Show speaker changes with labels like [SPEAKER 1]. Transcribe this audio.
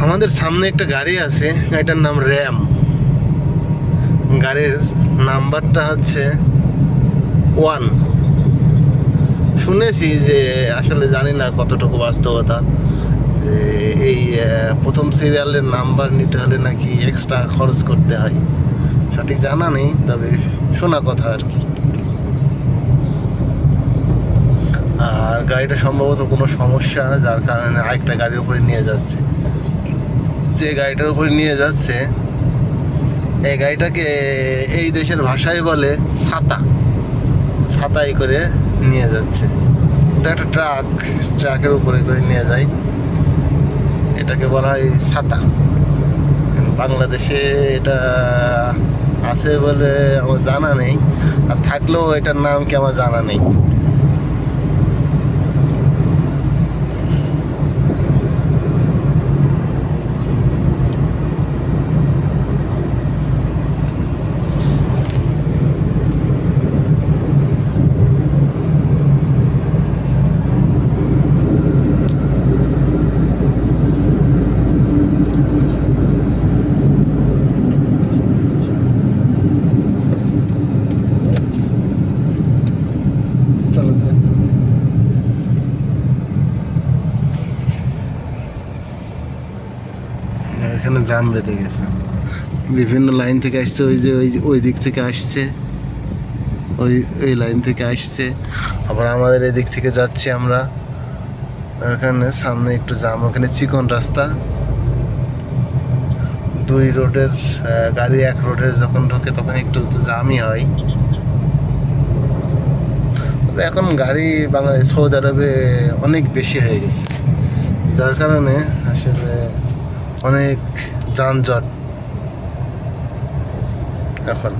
[SPEAKER 1] আমাদের সামনে একটা গাড়ি আছে, গাড়িটার নাম র্যাম। গাড়ির নাম্বারটা হচ্ছে 1। শুনেছি যে, আসলে জানি না কতটুকু বাস্তবতা, যে এই প্রথম সিরিয়ালের নাম্বার নিতে হলে নাকি এক্সট্রা খরচ করতে হয়। সঠিক জানা নেই, তবে শোনা কথা আর কি। আর গাড়িটা সম্ভবত কোনো সমস্যা, যার কারণে আরেকটা গাড়ির উপরে নিয়ে যাচ্ছে। যে গাড়িটার উপরে নিয়ে যাচ্ছে, এই গাড়িটাকে এই দেশের ভাষায় বলে ছাতা। ছাতাই করে নিয়ে যাচ্ছে। এটা একটা ট্রাকের উপরে করে নিয়ে যায়, এটাকে বলা হয় ছাতা। বাংলাদেশে এটা আছে বলে আমার জানা নেই, আর থাকলেও এটার নাম কি আমার জানা নেই। এখানে জ্যাম বেঁধে গেছে, বিভিন্ন লাইন থেকে আসছে। ওই যে ওই দিক থেকে আসছে, ওই লাইন থেকে আসছে, আবার আমাদের এদিক থেকে যাচ্ছি আমরা। এখানে সামনে একটু জ্যাম, ওখানে চিকন রাস্তা। দুই রোডের গাড়ি এক রোডে যখন ঢোকে তখন একটু জ্যামই হয়। এখন গাড়ি বাংলাদেশ সৌদি আরবে অনেক বেশি হয়ে গেছে, যার কারণে আসলে অনেক যানজট এখন।